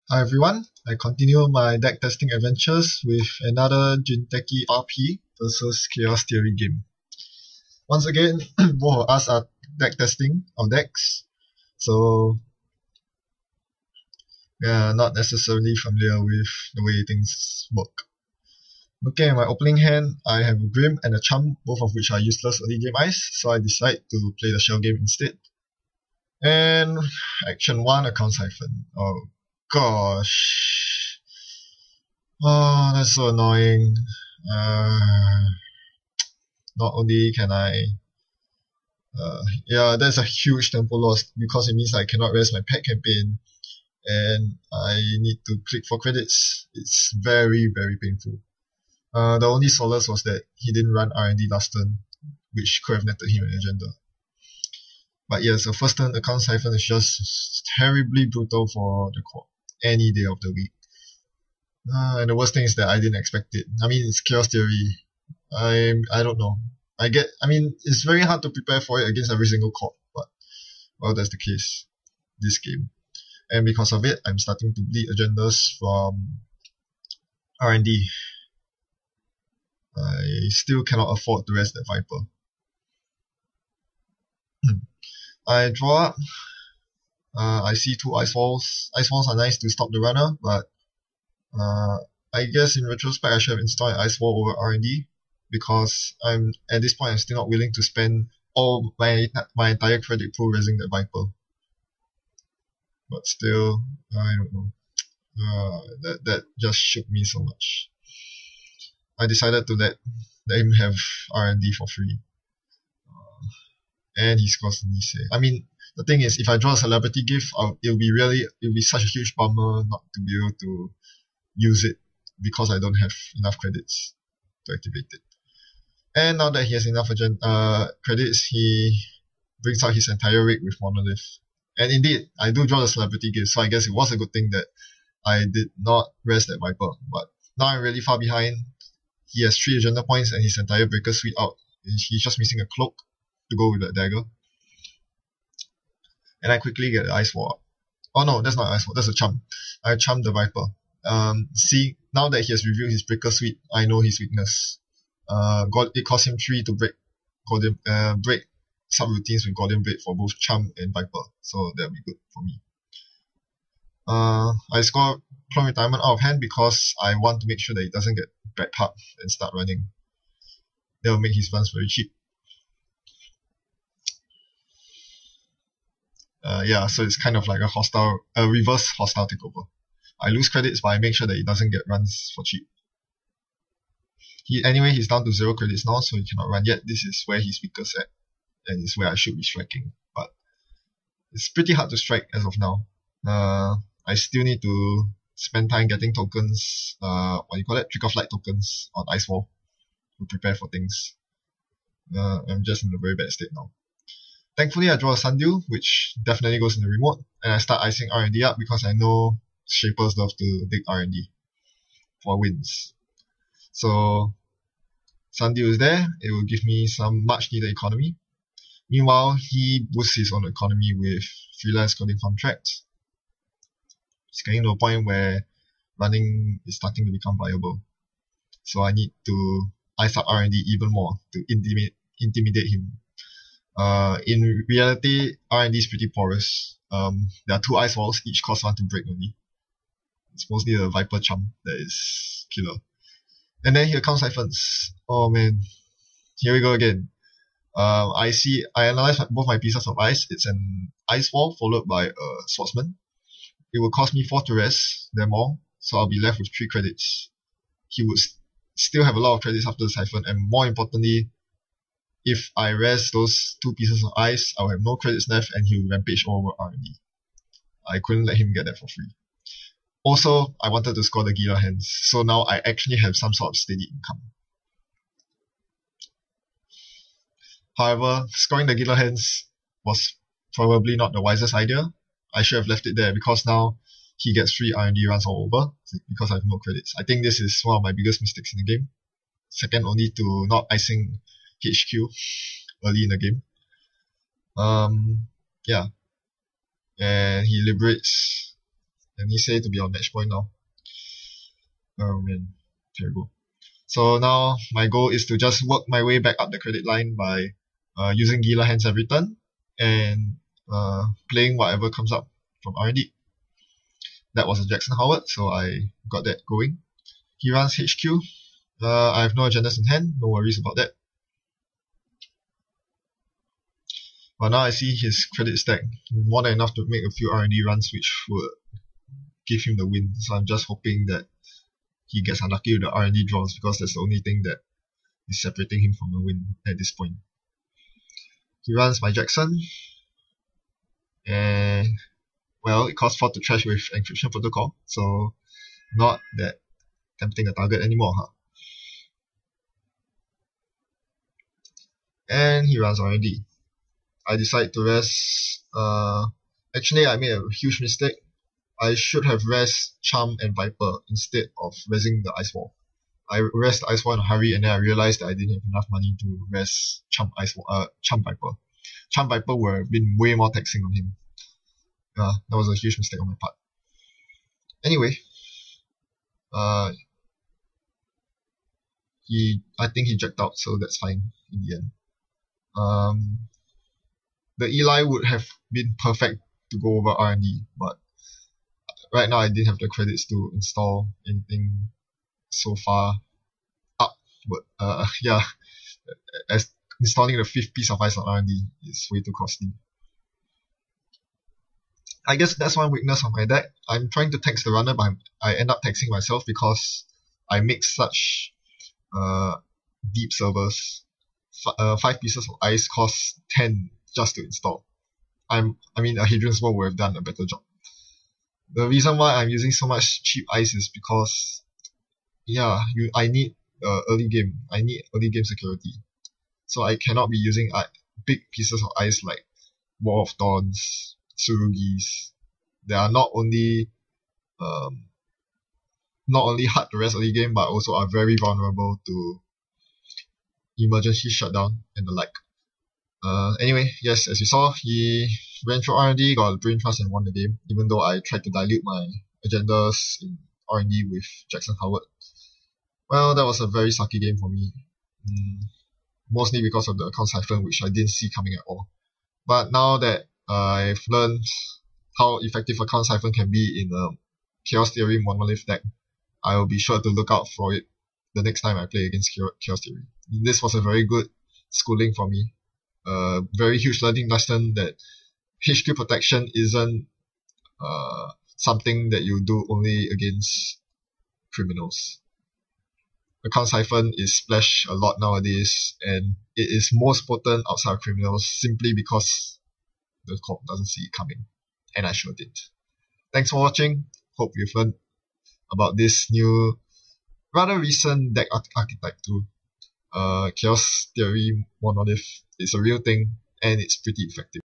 Hi everyone, I continue my deck testing adventures with another Jinteki RP versus Chaos Theory game. Once again, both of us are deck testing our decks, so we are not necessarily familiar with the way things work. Looking at my opening hand, I have a Grim and a Chum, both of which are useless early game ice, so I decide to play the Shell game instead. And action 1, Account Siphon. Oh gosh. Oh, that's so annoying. Not only can that's a huge tempo loss because it means I cannot rest my pet campaign and I need to click for credits. It's very, very painful. The only solace was that he didn't run R&D last turn, which could have netted him an agenda. But yes, the first turn Account Siphon is just terribly brutal for the core any day of the week. And the worst thing is that I didn't expect it. I mean, it's Chaos Theory. I don't know. It's very hard to prepare for it against every single chord, but, well, that's the case this game. And because of it, I'm starting to bleed agendas from R&D. I still cannot afford to rest that Viper. I draw up. I see two Ice Walls. Ice Walls are nice to stop the runner, but I guess in retrospect I should have installed an Ice Wall over R&D because at this point I'm still not willing to spend all my entire credit pool raising that Viper. But still, I don't know. That just shook me so much. I decided to let him have R&D for free. And he scores Nise. I mean, the thing is, if I draw a celebrity gift, it'll be such a huge bummer not to be able to use it because I don't have enough credits to activate it. And now that he has enough credits, he brings out his entire rig with Monolith. And indeed, I do draw the celebrity gift, so I guess it was a good thing that I did not rest that Viper. But now I'm really far behind. He has 3 agenda points and his entire Breaker Suite out. He's just missing a cloak to go with that dagger. And I quickly get the Ice Wall up. Oh no, that's not Ice Wall, that's a Chum. I chummed the Viper. See, now that he has revealed his Breaker Suite, I know his weakness. It cost him 3 to break subroutines with Gordian Blade for both Chum and Viper, so that'll be good for me. I score Clone Retirement out of hand because I want to make sure that he doesn't get backpacked and start running. That will make his runs very cheap. So it's kind of like a reverse hostile takeover. I lose credits, but I make sure that he doesn't get runs for cheap. He's down to 0 credits now, so he cannot run yet. This is where he's weakest at, and it's where I should be striking. But it's pretty hard to strike as of now. I still need to spend time getting tokens, Trick of Light tokens on Ice Wall to prepare for things. I'm just in a very bad state now. Thankfully, I draw a Sundew, which definitely goes in the remote, and I start icing R&D up because I know Shapers love to dig R&D for wins. So, Sundew is there. It will give me some much needed economy. Meanwhile, he boosts his own economy with freelance coding contracts. It's getting to a point where running is starting to become viable. So I need to ice up R&D even more to intimidate him. In reality, R&D is pretty porous. There are 2 Ice Walls, each cost 1 to break only. It's mostly the Viper Chum that is killer. And then he Account Siphons. Oh man, here we go again. I analyze both my pieces of ice. It's an Ice Wall followed by a Swordsman. It will cost me 4 to rest them all, so I'll be left with 3 credits. He would still have a lot of credits after the Siphon, and more importantly, if I rest those 2 pieces of ice, I'll have no credits left and he will rampage over R&D. I couldn't let him get that for free. Also, I wanted to score the Gila Hands, so now I actually have some sort of steady income. However, scoring the Gila Hands was probably not the wisest idea. I should have left it there because now he gets free R&D runs all over because I have no credits. I think this is one of my biggest mistakes in the game. Second only to not icing HQ early in the game. And he liberates and he said to be on match point now. Oh man, terrible. So now my goal is to just work my way back up the credit line by using Gila hands every turn and playing whatever comes up from R&D. That was a Jackson Howard, so I got that going. He runs HQ. I have no agendas in hand, no worries about that. But now I see his credit stack, more than enough to make a few R&D runs which would give him the win. So I'm just hoping that he gets unlucky with the R&D draws, because that's the only thing that is separating him from the win at this point. He runs my Jackson, and well, it costs 4 to trash with encryption protocol, so not that tempting a target anymore, huh? And he runs R&D. I decide to rest. Actually, I made a huge mistake. I should have rest Charm and Viper instead of resting the Ice Wall. I rest the Ice Wall in a hurry, and then I realized that I didn't have enough money to rest Charm Viper. Charm Viper would have been way more taxing on him. That was a huge mistake on my part. Anyway, I think he jacked out, so that's fine in the end. The Eli would have been perfect to go over R&D, but right now I didn't have the credits to install anything so far up. But yeah, as installing the 5th piece of ice on R&D is way too costly. I guess that's one weakness of my deck. I'm trying to tax the runner, but I end up taxing myself because I make such deep servers. 5 pieces of ice costs 10 just to install. I mean, a Hadrian's Wall would have done a better job. The reason why I'm using so much cheap ice is because, yeah, I need early game. I need early game security. So I cannot be using big pieces of ice like Wall of Thorns, Surugis. They are not only hard to rest early game, but also are very vulnerable to emergency shutdown and the like. Anyway, yes, as you saw, he ran through R&D, got Brain Trust, and won the game, even though I tried to dilute my agendas in R&D with Jackson Howard. Well, that was a very sucky game for me. Mostly because of the account siphon, which I didn't see coming at all. But now that I've learned how effective account siphon can be in a Chaos Theory monolith deck, I will be sure to look out for it the next time I play against Chaos Theory. This was a very good schooling for me. Very huge learning lesson that HQ protection isn't something that you do only against criminals. Account siphon is splashed a lot nowadays, and it is most potent outside of criminals simply because the corp doesn't see it coming, and I sure did. Thanks for watching. Hope you've learned about this new, rather recent deck archetype too. Chaos Theory monolith is a real thing, and it's pretty effective.